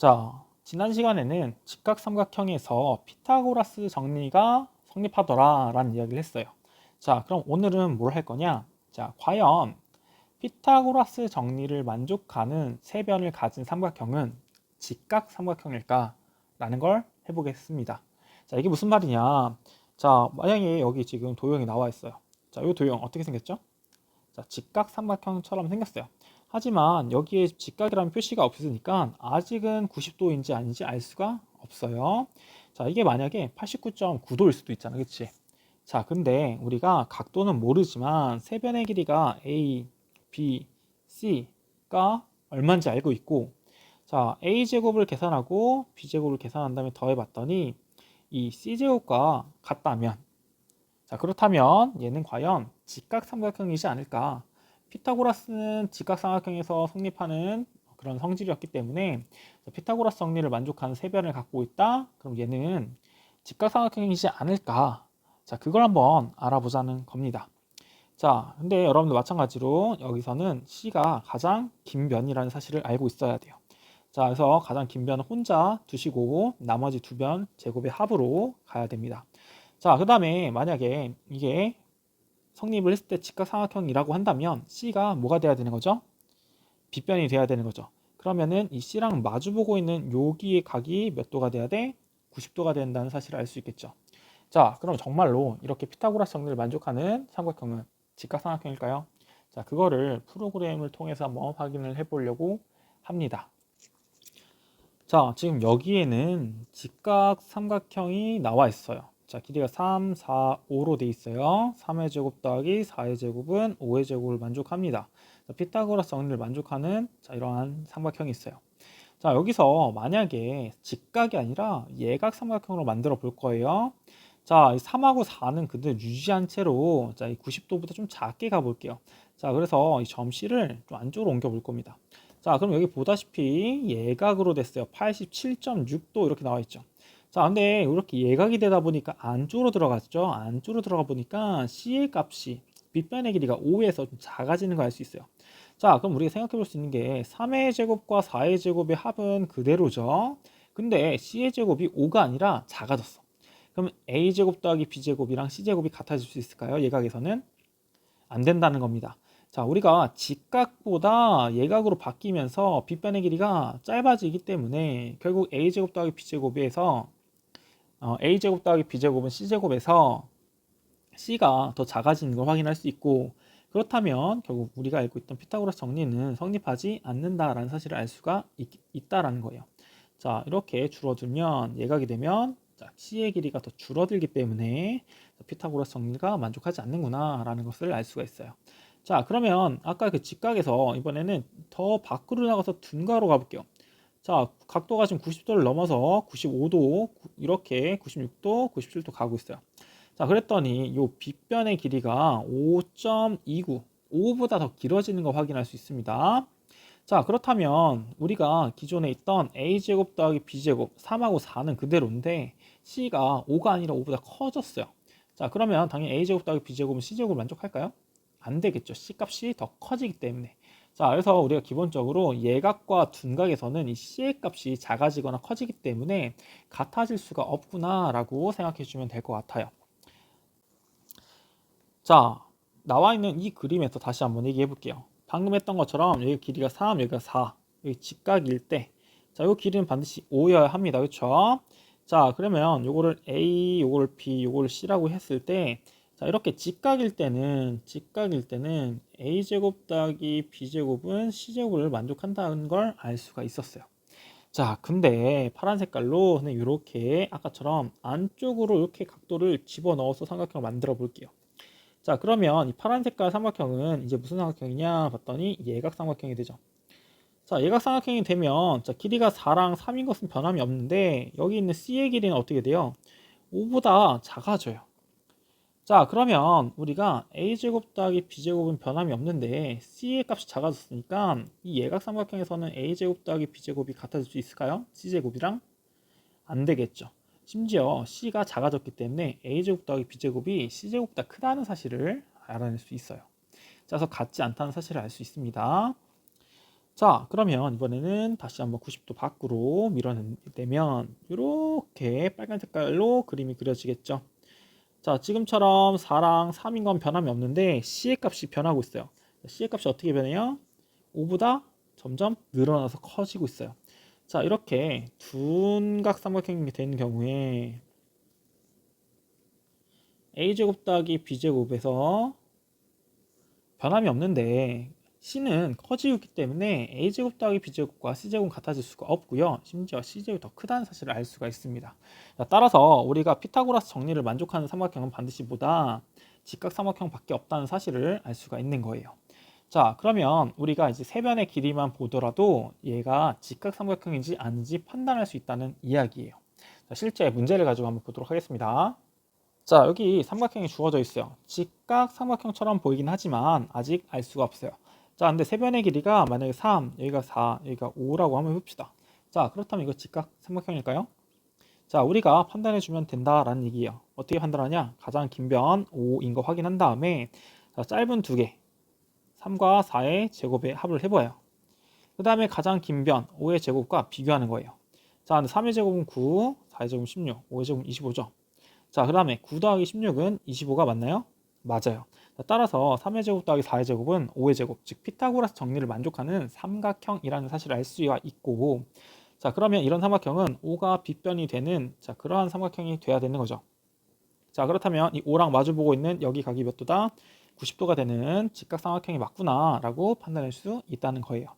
자, 지난 시간에는 직각삼각형에서 피타고라스 정리가 성립하더라 라는 이야기를 했어요. 자, 그럼 오늘은 뭘 할 거냐? 자, 과연 피타고라스 정리를 만족하는 세 변을 가진 삼각형은 직각삼각형일까? 라는 걸 해보겠습니다. 자, 이게 무슨 말이냐? 자, 만약에 여기 지금 도형이 나와 있어요. 자, 이 도형 어떻게 생겼죠? 자, 직각삼각형처럼 생겼어요. 하지만 여기에 직각이라는 표시가 없으니까 아직은 90도인지 아닌지 알 수가 없어요. 자, 이게 만약에 89.9도일 수도 있잖아, 그치? 자, 근데 우리가 각도는 모르지만 세 변의 길이가 A, B, C가 얼마인지 알고 있고, 자, A제곱을 계산하고 B제곱을 계산한 다음에 더해봤더니 이 C제곱과 같다면, 자, 그렇다면 얘는 과연 직각삼각형이지 않을까? 피타고라스는 직각삼각형에서 성립하는 그런 성질이었기 때문에 피타고라스 정리를 만족하는 세 변을 갖고 있다. 그럼 얘는 직각삼각형이지 않을까? 자, 그걸 한번 알아보자는 겁니다. 자, 근데 여러분들 마찬가지로 여기서는 C가 가장 긴 변이라는 사실을 알고 있어야 돼요. 자, 그래서 가장 긴 변은 혼자 두시고 나머지 두 변 제곱의 합으로 가야 됩니다. 자, 그 다음에 만약에 이게 성립을 했을 때 직각삼각형이라고 한다면 C가 뭐가 돼야 되는 거죠? 빗변이 돼야 되는 거죠. 그러면은 이 C랑 마주보고 있는 여기의 각이 몇 도가 돼야 돼? 90도가 된다는 사실을 알 수 있겠죠. 자, 그럼 정말로 이렇게 피타고라스 정리를 만족하는 삼각형은 직각삼각형일까요? 자, 그거를 프로그램을 통해서 한번 확인을 해보려고 합니다. 자, 지금 여기에는 직각삼각형이 나와 있어요. 자, 길이가 3, 4, 5로 돼 있어요. 3의 제곱 더하기 4의 제곱은 5의 제곱을 만족합니다. 자, 피타고라스 정리를 만족하는 이러한 삼각형이 있어요. 자, 여기서 만약에 직각이 아니라 예각 삼각형으로 만들어 볼 거예요. 자, 3하고 4는 그대로 유지한 채로 이 90도보다 좀 작게 가볼게요. 자, 그래서 이 점 C를 좀 안쪽으로 옮겨 볼 겁니다. 자, 그럼 여기 보다시피 예각으로 됐어요. 87.6도 이렇게 나와 있죠. 자, 근데 이렇게 예각이 되다 보니까 안쪽으로 들어갔죠. 안쪽으로 들어가 보니까 C의 값이 빗변의 길이가 5에서 좀 작아지는 걸 알 수 있어요. 자, 그럼 우리가 생각해 볼 수 있는 게 3의 제곱과 4의 제곱의 합은 그대로죠. 근데 C의 제곱이 5가 아니라 작아졌어. 그럼 A제곱 더하기 B제곱이랑 C제곱이 같아질 수 있을까요? 예각에서는 안 된다는 겁니다. 자, 우리가 직각보다 예각으로 바뀌면서 빗변의 길이가 짧아지기 때문에 결국 A제곱 더하기 B제곱에서 A제곱 더하기 B제곱은 C제곱에서 C가 더 작아지는 걸 확인할 수 있고, 그렇다면 결국 우리가 알고 있던 피타고라스 정리는 성립하지 않는다라는 사실을 알 수가 있다라는 거예요. 자, 이렇게 줄어들면 예각이 되면 C의 길이가 더 줄어들기 때문에 피타고라스 정리가 만족하지 않는구나 라는 것을 알 수가 있어요. 자, 그러면 아까 그 직각에서 이번에는 더 밖으로 나가서 둔가로 가볼게요. 자, 각도가 지금 90도를 넘어서 95도, 이렇게 96도, 97도 가고 있어요. 자, 그랬더니 이 빗변의 길이가 5.29, 5보다 더 길어지는 거 확인할 수 있습니다. 자, 그렇다면 우리가 기존에 있던 A제곱 더하기 B제곱 3하고 4는 그대로인데 C가 5가 아니라 5보다 커졌어요. 자, 그러면 당연히 A제곱 더하기 B제곱은 C제곱을 만족할까요? 안 되겠죠. C 값이 더 커지기 때문에. 자, 그래서 우리가 기본적으로 예각과 둔각에서는 이 C의 값이 작아지거나 커지기 때문에 같아질 수가 없구나 라고 생각해 주면 될 것 같아요. 자, 나와 있는 이 그림에서 다시 한번 얘기해 볼게요. 방금 했던 것처럼 여기 길이가 3, 여기가 4, 여기 직각일 때, 자, 이 길이는 반드시 5여야 합니다. 그렇죠? 자, 그러면 요거를 A, 요거를 B, 요거를 C라고 했을 때, 자, 이렇게 직각일 때는 A제곱 더하기 B제곱은 C제곱을 만족한다는 걸 알 수가 있었어요. 자, 근데 파란 색깔로 이렇게 아까처럼 안쪽으로 이렇게 각도를 집어넣어서 삼각형을 만들어 볼게요. 자, 그러면 이 파란 색깔 삼각형은 이제 무슨 삼각형이냐 봤더니 예각 삼각형이 되죠. 자, 예각 삼각형이 되면 자, 길이가 4랑 3인 것은 변함이 없는데 여기 있는 C의 길이는 어떻게 돼요? 5보다 작아져요. 자, 그러면 우리가 A제곱 더하기 B제곱은 변함이 없는데 C의 값이 작아졌으니까 이 예각 삼각형에서는 A제곱 더하기 B제곱이 같아질 수 있을까요? C제곱이랑? 안 되겠죠. 심지어 C가 작아졌기 때문에 A제곱 더하기 B제곱이 C제곱보다 크다는 사실을 알아낼 수 있어요. 자, 그래서 같지 않다는 사실을 알 수 있습니다. 자, 그러면 이번에는 다시 한번 90도 밖으로 밀어내면 이렇게 빨간 색깔로 그림이 그려지겠죠. 자, 지금처럼 4랑 3인 건 변함이 없는데 C의 값이 변하고 있어요. C의 값이 어떻게 변해요? 5보다 점점 늘어나서 커지고 있어요. 자, 이렇게 둔각 삼각형이 되는 경우에 a제곱 더하기 b제곱에서 변함이 없는데 c는 커지고 있기 때문에 a제곱 더하기 b제곱과 c제곱은 같아질 수가 없고요. 심지어 c제곱이 더 크다는 사실을 알 수가 있습니다. 자, 따라서 우리가 피타고라스 정리를 만족하는 삼각형은 반드시 보다 직각삼각형밖에 없다는 사실을 알 수가 있는 거예요. 자, 그러면 우리가 이제 세변의 길이만 보더라도 얘가 직각삼각형인지 아닌지 판단할 수 있다는 이야기예요. 자, 실제 문제를 가지고 한번 보도록 하겠습니다. 자, 여기 삼각형이 주어져 있어요. 직각삼각형처럼 보이긴 하지만 아직 알 수가 없어요. 자, 근데 세변의 길이가 만약에 3, 여기가 4, 여기가 5라고 한번 해봅시다. 자, 그렇다면 이거 직각삼각형일까요? 자, 우리가 판단해주면 된다라는 얘기예요. 어떻게 판단하냐? 가장 긴 변 5인 거 확인한 다음에 자, 짧은 두 개, 3과 4의 제곱에 합을 해봐요. 그 다음에 가장 긴 변 5의 제곱과 비교하는 거예요. 자, 근데 3의 제곱은 9, 4의 제곱은 16, 5의 제곱은 25죠. 자, 그 다음에 9 더하기 16은 25가 맞나요? 맞아요. 자, 따라서 3의 제곱 더하기 4의 제곱은 5의 제곱, 즉 피타고라스 정리를 만족하는 삼각형이라는 사실을 알 수가 있고, 자, 그러면 이런 삼각형은 5가 빗변이 되는 자, 그러한 삼각형이 돼야 되는 거죠. 자, 그렇다면 이 5랑 마주보고 있는 여기 각이 몇 도다? 90도가 되는 직각삼각형이 맞구나 라고 판단할 수 있다는 거예요.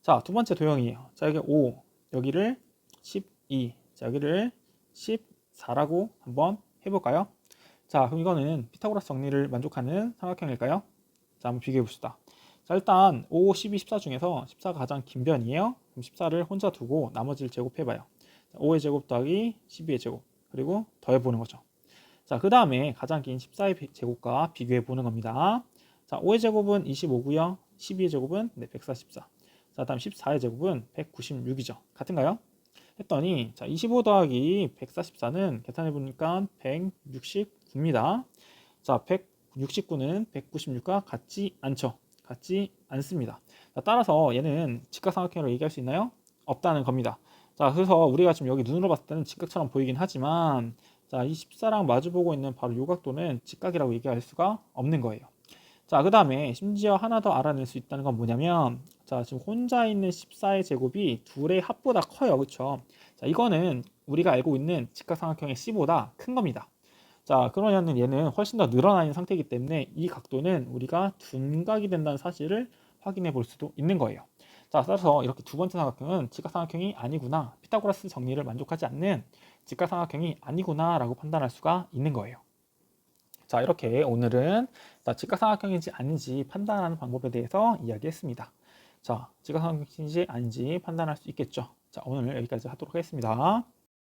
자, 두 번째 도형이에요. 자, 여기 5, 여기를 12, 자, 여기를 14라고 한번 해볼까요? 자, 그럼 이거는 피타고라스 정리를 만족하는 삼각형일까요? 자, 한번 비교해 봅시다. 자, 일단 5, 12, 14 중에서 14가 가장 긴 변이에요. 그럼 14를 혼자 두고 나머지를 제곱해봐요. 5의 제곱 더하기 12의 제곱, 그리고 더해보는 거죠. 자, 그 다음에 가장 긴 14의 제곱과 비교해 보는 겁니다. 자, 5의 제곱은 25고요. 12의 제곱은 144. 자, 다음 14의 제곱은 196이죠. 같은가요? 했더니 자, 25 더하기 144는 계산해 보니까 169입니다. 자, 169는 196과 같지 않죠. 같지 않습니다. 자, 따라서 얘는 직각삼각형으로 얘기할 수 있나요? 없다는 겁니다. 자, 그래서 우리가 지금 여기 눈으로 봤을 때는 직각처럼 보이긴 하지만 자, 이 14랑 마주보고 있는 바로 이 각도는 직각이라고 얘기할 수가 없는 거예요. 자, 그 다음에 심지어 하나 더 알아낼 수 있다는 건 뭐냐면 자, 지금 혼자 있는 14의 제곱이 둘의 합보다 커요. 그쵸? 자, 이거는 우리가 알고 있는 직각삼각형의 C보다 큰 겁니다. 자, 그러면 얘는 훨씬 더 늘어나 있는 상태이기 때문에 이 각도는 우리가 둔각이 된다는 사실을 확인해 볼 수도 있는 거예요. 자, 따라서 이렇게 두 번째 삼각형은 직각삼각형이 아니구나, 피타고라스 정리를 만족하지 않는 직각삼각형이 아니구나 라고 판단할 수가 있는 거예요. 자, 이렇게 오늘은 직각삼각형인지 아닌지 판단하는 방법에 대해서 이야기했습니다. 자, 직각삼각형인지 아닌지 판단할 수 있겠죠. 자, 오늘 여기까지 하도록 하겠습니다.